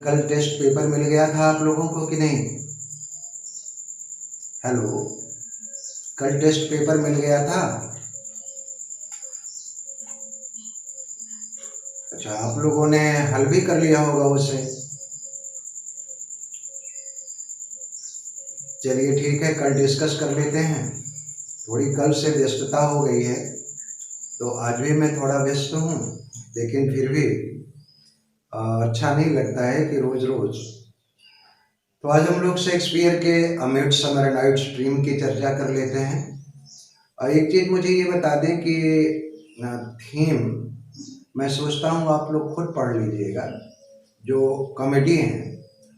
कल test paper मिल गया था आप लोगों को कि नहीं? हेलो, कल टेस्ट पेपर मिल गया था? अच्छा, आप लोगों ने हल भी कर लिया होगा उसे। चलिए ठीक है, कल डिस्कस कर लेते हैं। थोड़ी कल से व्यस्तता हो गई है, तो आज भी मैं थोड़ा व्यस्त हूँ, लेकिन फिर भी अच्छा नहीं लगता है कि रोज रोज। तो आज हम लोग शेक्सपियर के अ मिडसमर नाइट्स ड्रीम की चर्चा कर लेते हैं। और एक चीज़ मुझे ये बता दें कि थीम मैं सोचता हूँ आप लोग खुद पढ़ लीजिएगा। जो कॉमेडी है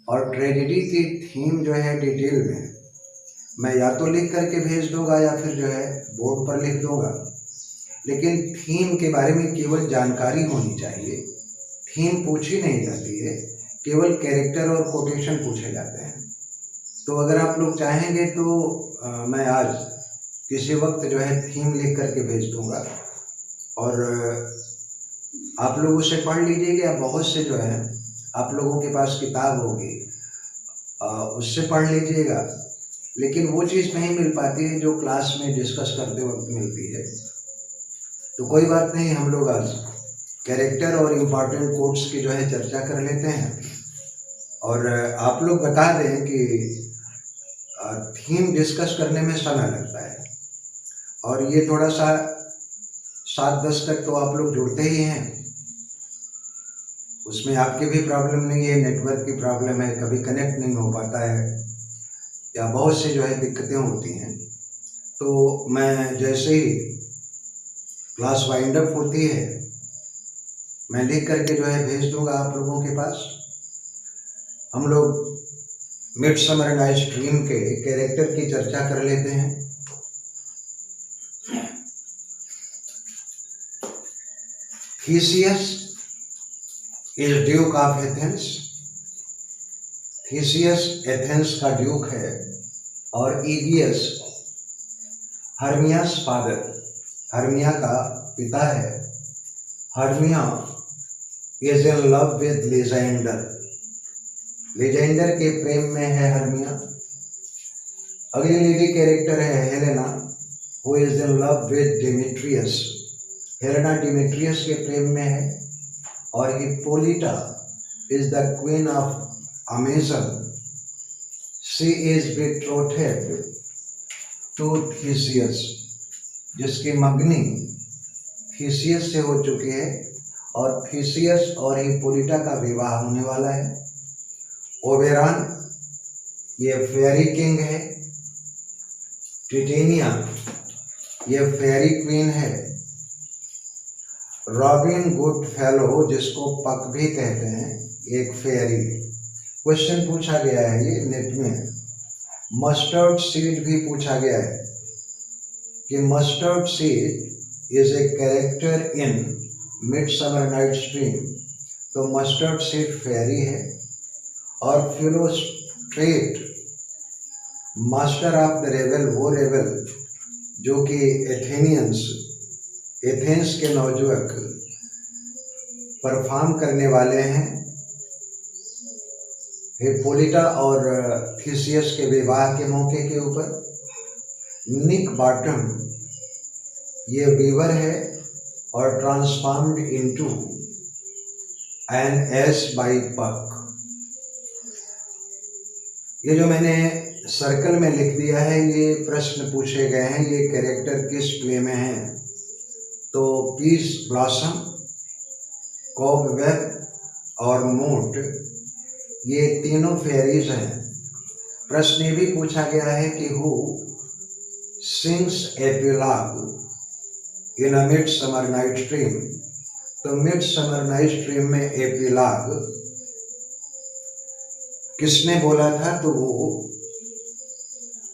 और ट्रेजेडी की थीम जो है डिटेल में मैं या तो लिख करके भेज दूंगा या फिर जो है बोर्ड पर लिख दूंगा, लेकिन थीम के बारे में केवल जानकारी होनी चाहिए। थीम पूछी नहीं जाती है, केवल कैरेक्टर और कोटेशन पूछे जाते हैं। तो अगर आप लोग चाहेंगे तो मैं आज किसी वक्त जो है थीम लिख करके भेज दूंगा और आप लोग उसे पढ़ लीजिएगा। बहुत से जो है आप लोगों के पास किताब होगी, उससे पढ़ लीजिएगा, लेकिन वो चीज़ नहीं मिल पाती है जो क्लास में डिस्कस करते वक्त मिलती है। तो कोई बात नहीं, हम लोग आज कैरेक्टर और इम्पॉर्टेंट कोट्स की जो है चर्चा कर लेते हैं। और आप लोग बता दें कि थीम डिस्कस करने में समय लगता है, और ये थोड़ा सा 7-10 तक तो आप लोग जुड़ते ही हैं, उसमें आपकी भी प्रॉब्लम नहीं है, नेटवर्क की प्रॉब्लम है, कभी कनेक्ट नहीं हो पाता है या बहुत सी जो है दिक्कतें होती हैं। तो मैं जैसे ही क्लास वाइंड अप होती है मैं लिख करके जो है भेज दूंगा आप लोगों के पास। हम लोग मिडसमर नाइट्स ड्रीम के कैरेक्टर की चर्चा कर लेते हैं। Theseus is duke of Athens. Theseus Athens का ड्यूक है और ईगियस हर्मियास फादर, हर्मिया का पिता है। Hermia is in love with Lysander, Lysander के प्रेम में है हर्मिया। अगली लेडी कैरेक्टर है Helena, who is in love with Demetrius, Helena Demetrius के प्रेम में है। और Hippolyta is the queen of Amazon, she is बिट्रोथेड to Theseus, जिसकी मंगनी थीसियस से हो चुकी है और थीसियस और हिप्पोलिटा का विवाह होने वाला है। ओबेरॉन ये फेयरी किंग है। टिटेनिया ये फेयरी क्वीन है। रॉबिन गुड फेलो, जिसको पक भी कहते हैं, एक फेयरी है। क्वेश्चन पूछा गया है ये नेट में। मस्टर्ड सीड भी पूछा गया है कि Mustardseed is a character in Midsummer Night's Dream, तो मस्टर्ड सीड फेयरी है। और फिलोस्ट्रेट मास्टर ऑफ द रेबल, वो रेबल जो कि एथेंस के नवजुवक परफॉर्म करने वाले हैं हिप्पोलिटा और थीसियस के विवाह के मौके के ऊपर। निक बॉटम ये वीवर है और transformed into an ass by Puck. ये जो मैंने सर्कल में लिख दिया है, ये प्रश्न पूछे गए हैं, ये कैरेक्टर किस प्ले में है। तो पीस ब्लॉसम, कॉबवेब और मोट, ये तीनों फेयरीज हैं। प्रश्न ये भी पूछा गया है कि who sings epilogue in a Midsummer Night's Dream, तो मिडसमर नाइट्स ड्रीम में एपिलॉग किसने बोला था, तो वो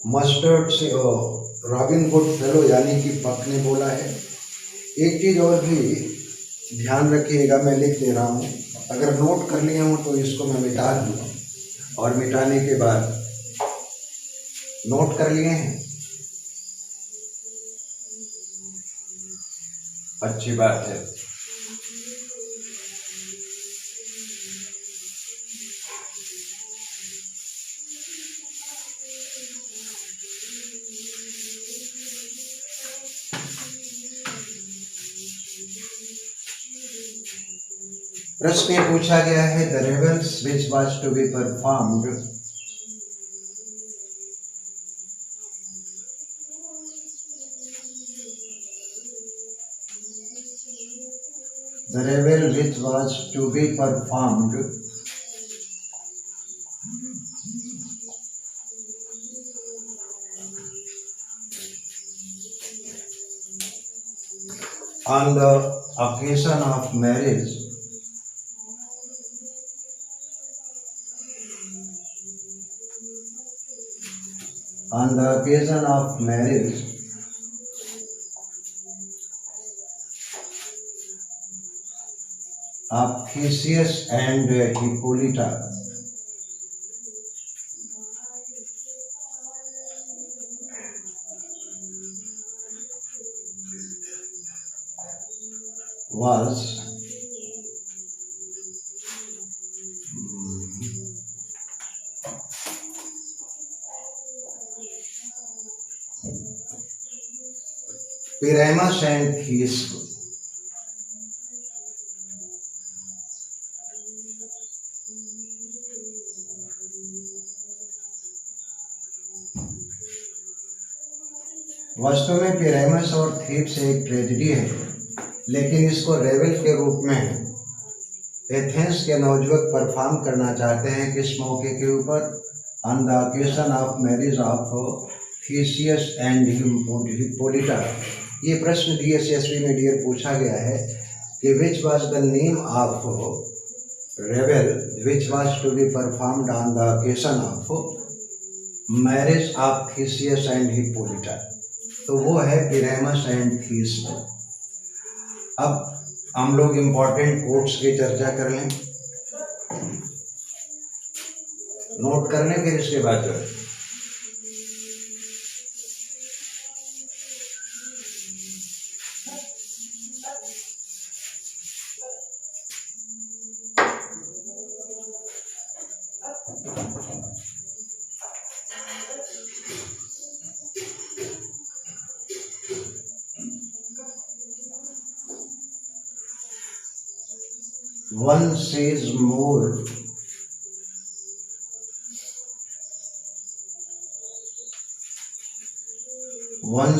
मस्टर्ड से रॉबिन गुड फेलो यानी कि पक ने बोला है। एक चीज़ और भी ध्यान रखिएगा, मैं लिख दे रहा हूँ, अगर नोट कर लिए हूँ तो इसको मैं मिटा दूँगा, और मिटाने के बाद नोट कर लिए हैं, अच्छी बात है। प्रश्न ये पूछा गया है, the revels which was to be performed the revel which was to be performed on the occasion of marriage of Theseus and Hippolyta was Pyramus and Theseus. वास्तव में पिरामिस और थीब्स एक ट्रेजेडी है, लेकिन इसको रेवल के रूप में एथेंस के नवयुवक परफॉर्म करना चाहते हैं। किस मौके के ऊपर? On the occasion of marriage of Theseus and Hippolyta. ये प्रश्न DSSB में डियर पूछा गया है कि which was the name of revel which was to be performed on the occasion of marriage of Theseus and Hippolyta. तो वो है पिरामिस एंड थीस। अब हम लोग इम्पोर्टेंट कोट्स की चर्चा कर लें, नोट कर लें, फिर इसके बाद जो है one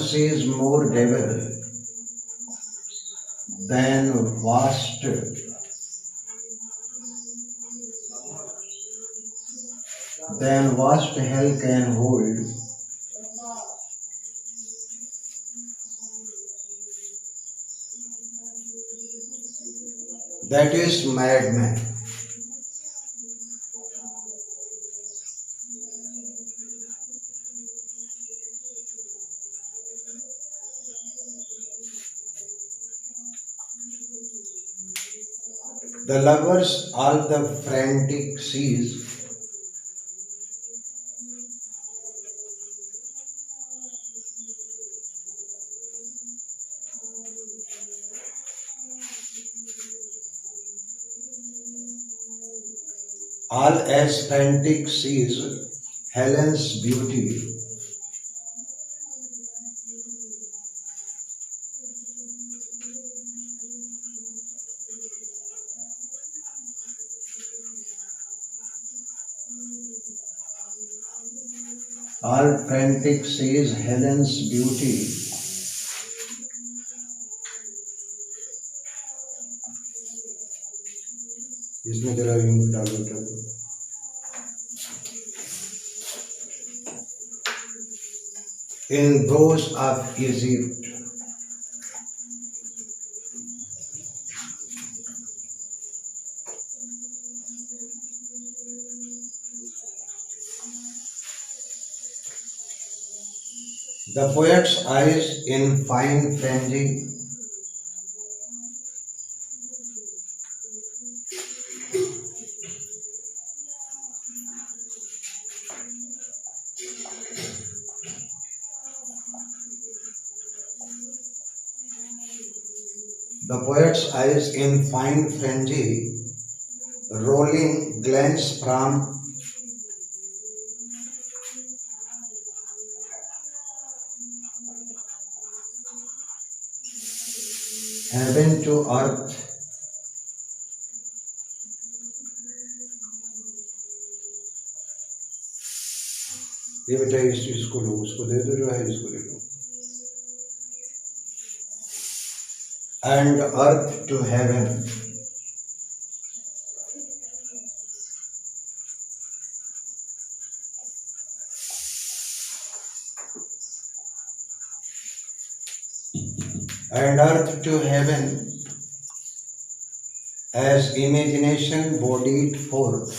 says more devil than vast hell can hold. That is madman. The lovers all the frantic seas all as frantic sees Helen's beauty all frantic sees Helen's beauty इसमें जरा इंक डालो तो in those of Egypt the poet's eyes in fine frenzy rolling glance from heaven to earth ये बेटा इसको लो, उसको दे दो, जो है इसको ले लो। And earth to heaven, and earth to heaven as imagination bodied forth.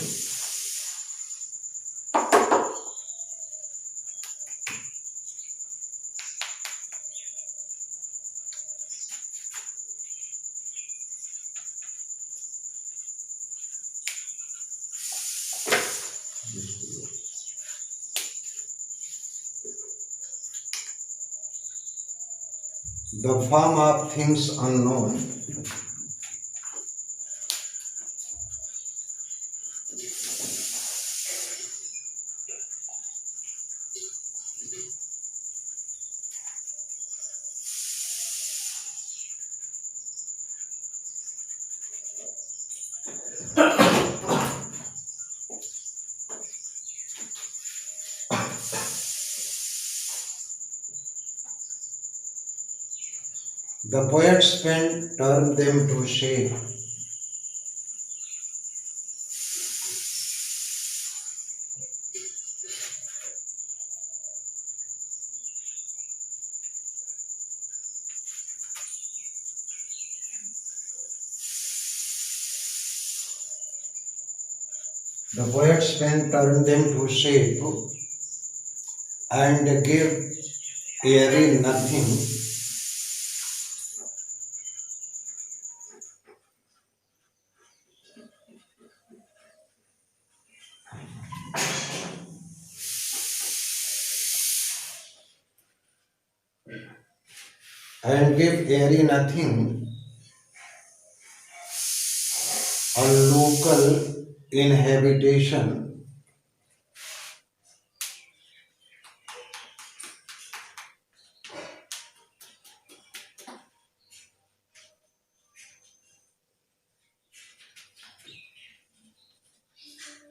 The form of things unknown, the poet's pen turned them to shape. The poet's pen turned them to shape and gave airy nothing a local inhabitation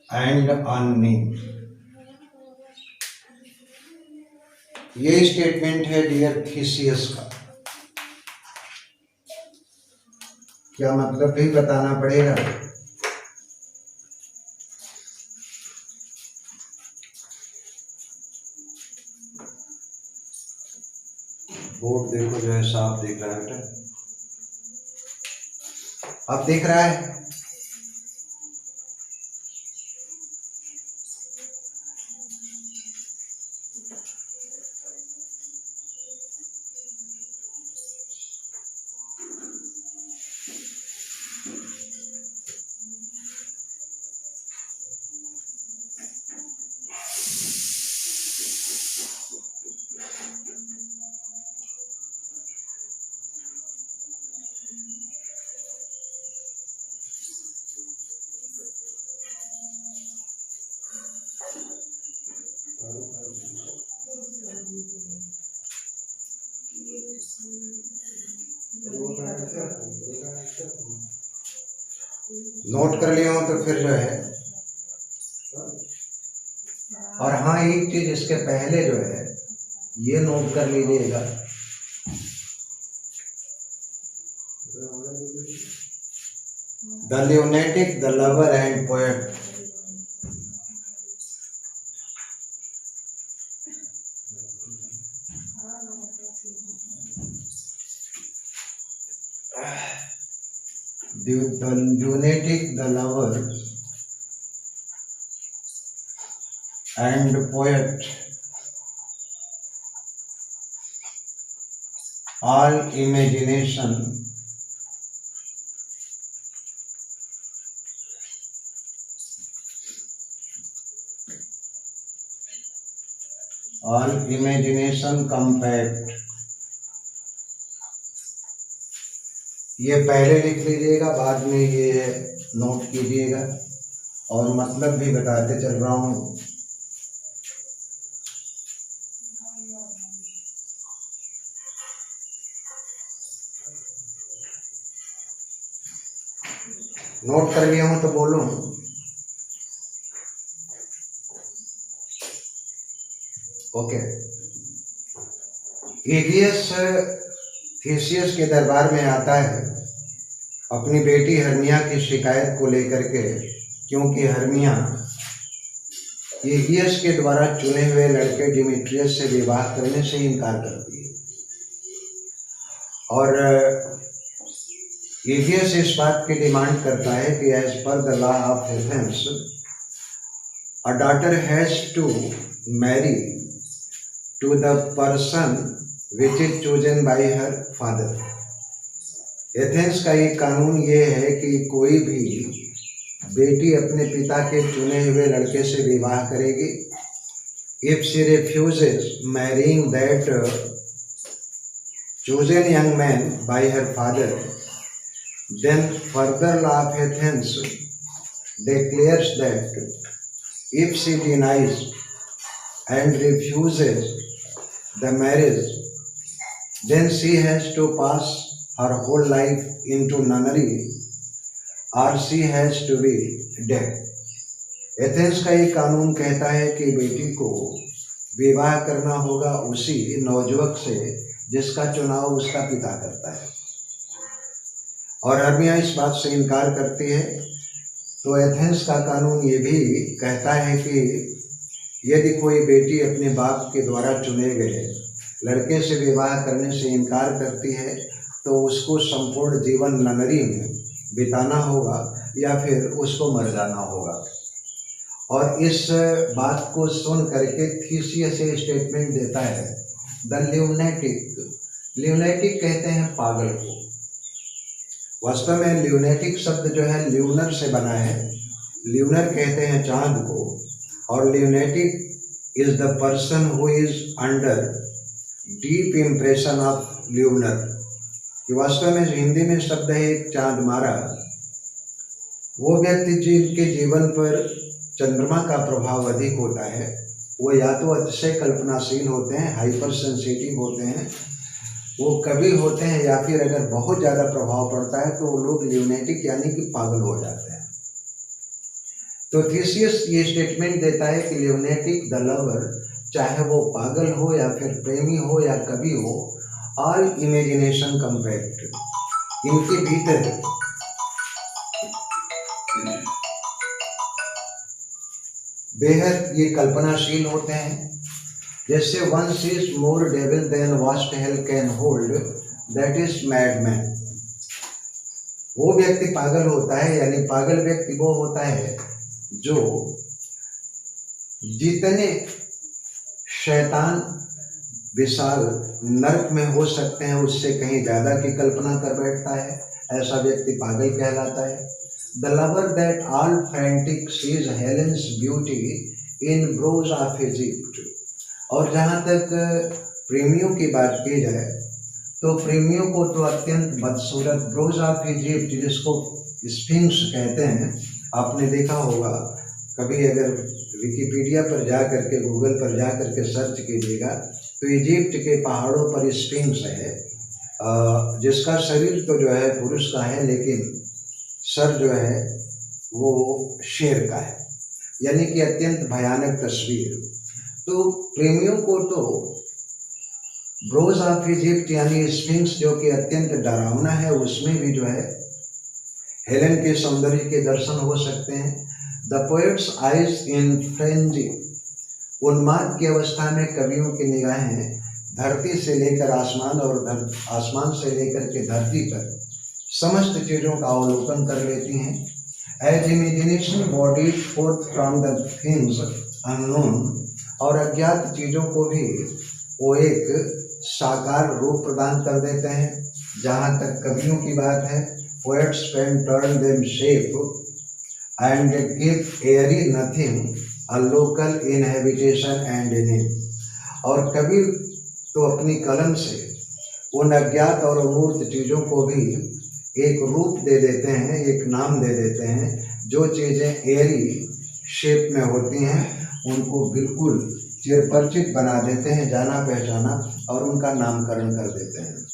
and unnamed. ये statement है dear Theseus का। क्या मतलब भी बताना पड़ेगा। Board देखो, जो है साफ दिख रहा है बेटा, अब दिख रहा है। नोट कर लिया हूं तो फिर जो है, और हाँ एक चीज इसके पहले जो है ये नोट कर लीजिएगा, the lunatic, the lover and poet. The lunatic, the lover, and poet, all imagination, compact। ये पहले लिख लीजिएगा, बाद में ये नोट कीजिएगा, और मतलब भी बताते चल रहा हूँ। नोट कर लिया हूँ तो बोलूँ। ओके। ईडियस थीसियस के दरबार में आता है अपनी बेटी हर्मिया की शिकायत को लेकर के, क्योंकि हर्मिया ईडियस के द्वारा चुने हुए लड़के डिमिट्रियस से विवाह करने से इनकार करती है। और ईडियस इस बात की डिमांड करता है कि as per the law of Athens a daughter has to marry to the person which is chosen by her father. Athens का एक कानून ये है कि कोई भी बेटी अपने पिता के चुने हुए लड़के से विवाह करेगी। If she refuses marrying that chosen young man by her father, then further law of Athens declares that if she denies and refuses the marriage, then she has to pass her whole life into nunnery or she has to be dead. Athens का एक कानून कहता है कि बेटी को विवाह करना होगा उसी नवयुवक से जिसका चुनाव उसका पिता करता है। और हर्मिया इस बात से इनकार करती है। तो एथेंस का कानून ये भी कहता है कि यदि कोई बेटी अपने बाप के द्वारा चुने गए लड़के से विवाह करने से इनकार करती है तो उसको संपूर्ण जीवन ननरी में बिताना होगा या फिर उसको मर जाना होगा। और इस बात को सुन करके थीसियस स्टेटमेंट देता है द ल्यूनेटिक। ल्यूनेटिक कहते हैं पागल को। वास्तव में ल्यूनेटिक शब्द जो है ल्यूनर से बना है। ल्यूनर कहते हैं चांद को, और lunatic is the person who is under deep impression of lunar. वास्तव में हिंदी में शब्द है एक चांद मारा। वो व्यक्ति जिनके जीवन पर चंद्रमा का प्रभाव अधिक होता है वो या तो अतिशय कल्पनाशील होते हैं, हाइपर सेंसिटिव होते हैं, वो कवि होते हैं, या फिर अगर बहुत ज़्यादा प्रभाव पड़ता है तो वो लोग ल्यूनेटिक यानी कि पागल हो जाते हैं। तो थीसियस ये स्टेटमेंट देता है कि ल्यूनेटिक द लवर, चाहे वो पागल हो या फिर प्रेमी हो या कवि हो, ऑल इमेजिनेशन कम्पैक्ट, इनके भीतर बेहद ये कल्पनाशील होते हैं। जैसे once is more devil than vast hell can hold, that is madman. वो व्यक्ति पागल होता है, यानी पागल व्यक्ति वो होता है जो जितने शैतान विशाल नर्क में हो सकते हैं उससे कहीं ज्यादा की कल्पना कर बैठता है, ऐसा व्यक्ति पागल कहलाता है। The lover that all frantic sees Helen's beauty in brows of Egypt। और जहाँ तक प्रेमियों की बात की जाए तो प्रेमियों को तो अत्यंत बदसूरत ब्रोज ऑफ इजिप्ट, जिसको स्फिंक्स कहते हैं, आपने देखा होगा कभी। अगर विकिपीडिया पर जा करके गूगल पर जा करके सर्च कीजिएगा तो इजिप्ट के पहाड़ों पर स्फिंक्स है, जिसका शरीर तो जो है पुरुष का है लेकिन सर जो है वो शेर का है, यानी कि अत्यंत भयानक तस्वीर। तो प्रेमियों को तो ब्रोज ऑफ इजिप्ट यानी स्फिंक्स जो कि अत्यंत डरावना है उसमें भी जो है हेलेन के सौंदर्य के दर्शन हो सकते हैं। The poets eyes in frenzy, उन्माद की अवस्था में कवियों की निगाहें धरती से लेकर आसमान और आसमान से लेकर के धरती तक समस्त चीज़ों का अवलोकन कर लेती हैं। As imagination body forth from the things unknown, और अज्ञात चीज़ों को भी वो एक साकार रूप प्रदान कर देते हैं। जहाँ तक कवियों की बात है, poets can turn them shape and give airy nothing a local inhabitation and name. और कवि तो अपनी कलम से उन अज्ञात और अमूर्त चीज़ों को भी एक रूप दे देते हैं, एक नाम दे देते हैं। जो चीज़ें एयरी शेप में होती हैं उनको बिल्कुल चिरपरिचित बना देते हैं, जाना पहचाना, और उनका नामकरण कर देते हैं।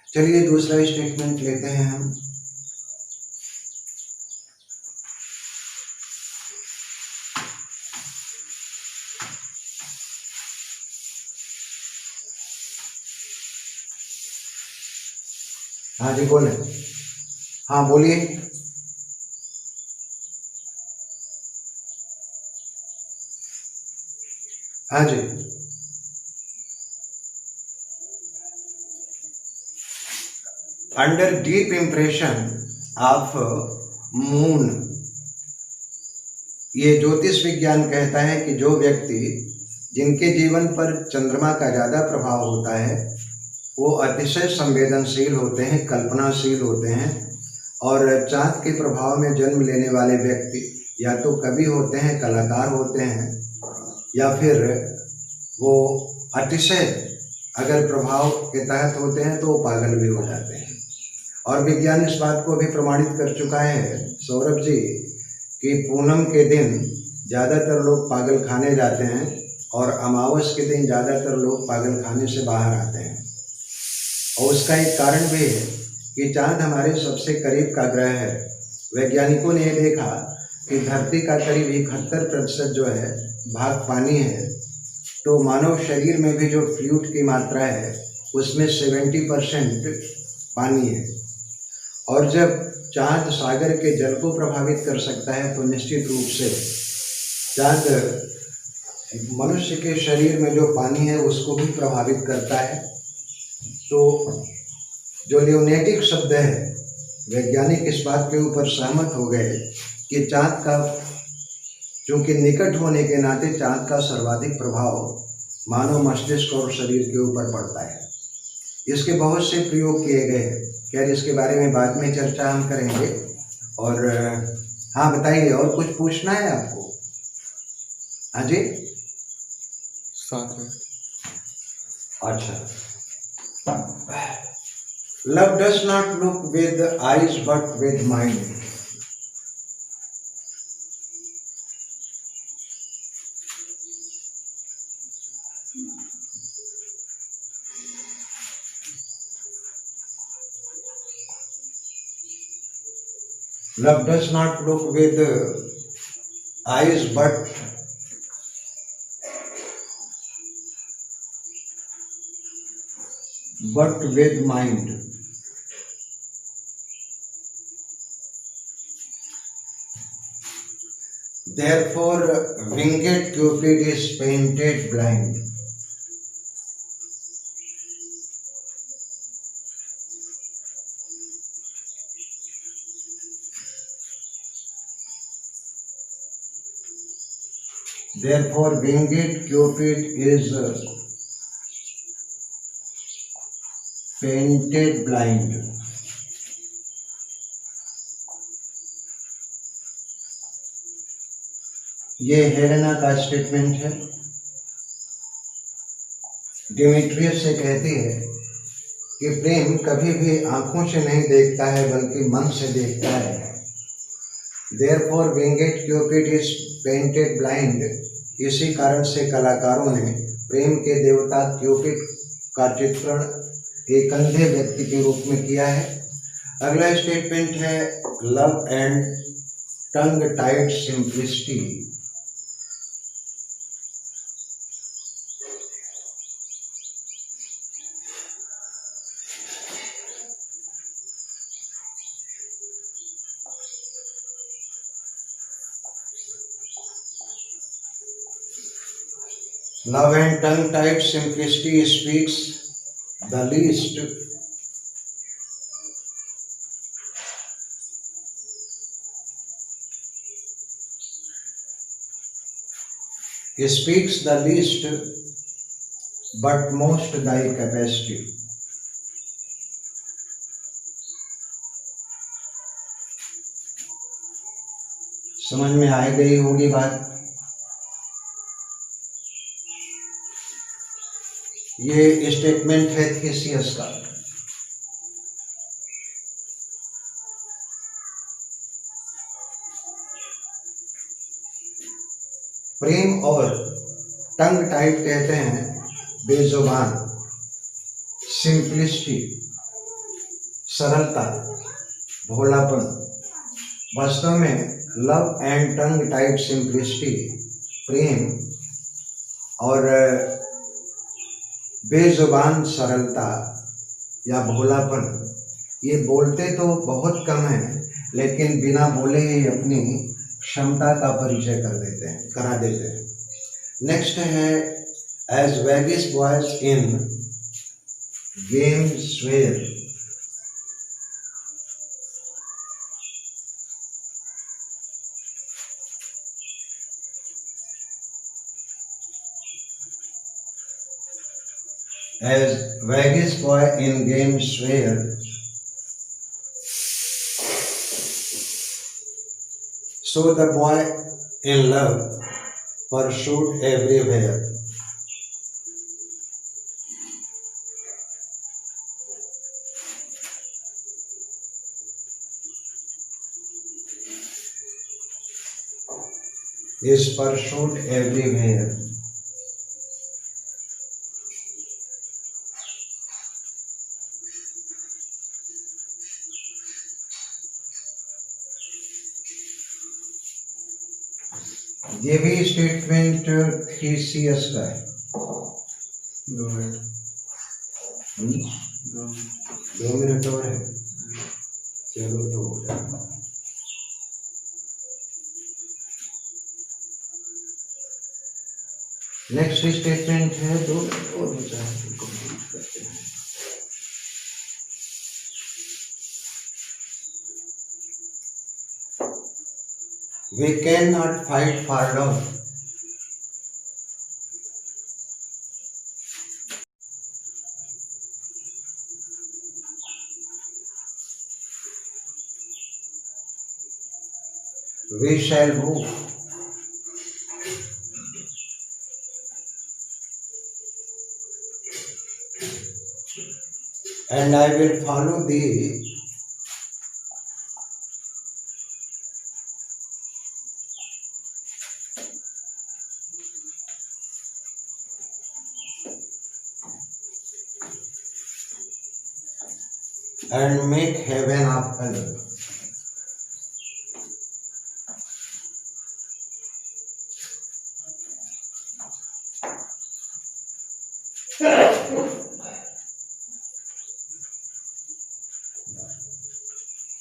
चलिए दूसरा स्टेटमेंट लेते हैं हम। हाँ जी बोले। हाँ बोलिए। हाँ जी। Under deep impression of moon, ये ज्योतिष विज्ञान कहता है कि जो व्यक्ति जिनके जीवन पर चंद्रमा का ज़्यादा प्रभाव होता है वो अतिशय संवेदनशील होते हैं, कल्पनाशील होते हैं। और चाँद के प्रभाव में जन्म लेने वाले व्यक्ति या तो कवि होते हैं, कलाकार होते हैं, या फिर वो अतिशय अगर प्रभाव के तहत होते हैं तो वो पागल भी हो जाते हैं। और विज्ञान इस बात को भी प्रमाणित कर चुका है सौरभ जी कि पूनम के दिन ज़्यादातर लोग पागल खाने जाते हैं और अमावस के दिन ज़्यादातर लोग पागल खाने से बाहर आते हैं। और उसका एक कारण भी है कि चाँद हमारे सबसे करीब का ग्रह है। वैज्ञानिकों ने ये देखा कि धरती का करीब 71% जो है भाग पानी है, तो मानव शरीर में भी जो फ्लूइड की मात्रा है उसमें 70% पानी है। और जब चाँद सागर के जल को प्रभावित कर सकता है तो निश्चित रूप से चाँद मनुष्य के शरीर में जो पानी है उसको भी प्रभावित करता है। तो जो ल्यूनेटिक शब्द है, वैज्ञानिक इस बात के ऊपर सहमत हो गए कि चाँद का चूँकि निकट होने के नाते चाँद का सर्वाधिक प्रभाव मानव मस्तिष्क और शरीर के ऊपर पड़ता है। इसके बहुत से प्रयोग किए गए हैं। खैर इसके बारे में बाद में चर्चा हम करेंगे। और हाँ बताइए, और कुछ पूछना है आपको? हाँ जी साथ में। अच्छा, love does not look with eyes but with mind. Love does not look with eyes but with mind. Therefore, winged Cupid is painted blind. Therefore, winged Cupid is painted blind. ये हेलेना का statement है। Demetrius से कहती है कि प्रेम कभी भी आंखों से नहीं देखता है बल्कि मन से देखता है। Therefore, winged Cupid is painted blind. इसी कारण से कलाकारों ने प्रेम के देवता क्यूपिड का चित्रण एक अंधे व्यक्ति के रूप में किया है। अगला स्टेटमेंट है love and tongue tied simplicity. Love and tongue-tied simplicity speaks the least. Speaks the least, but most thy capacity. समझ में आ गई होगी बात। ये स्टेटमेंट है थीसियस का। प्रेम और टंग टाइड कहते हैं बेजुबान, सिंप्लिसिटी सरलता, भोलापन। वास्तव में love and tongue tied simplicity प्रेम और बेजुबान सरलता या भोलापन ये बोलते तो बहुत कम है, लेकिन बिना बोले ही अपनी क्षमता का परिचय करा देते हैं। नेक्स्ट है as waggish boys in game swear. As vagus boy in game swear, so the boy in love pursued everywhere. Is pursued everywhere. ये भी स्टेटमेंट थीसियस का है। 2 मिनट 2 मिनट और है, चलो तो हो जाएगा। नेक्स्ट स्टेटमेंट है, 2 मिनट और हो जाएगा, कंप्लीट करते हैं। We cannot fight for love. We shall move. And I will follow thee. And make heaven of hell.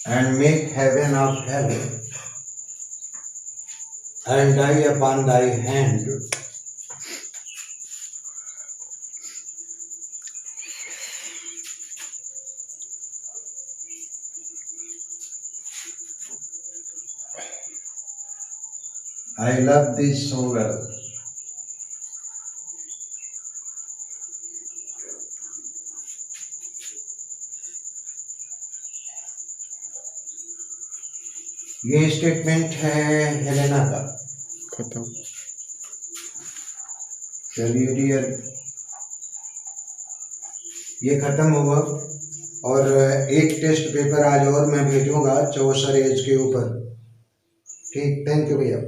And make heaven of hell, and die upon thy hand. I love thee so well. ये statement है Helena का। खत्म। चलिए dear, ये खत्म हुआ और एक टेस्ट पेपर आज और मैं भेजूंगा 64 एज के ऊपर। ठीक, थैंक यू भैया।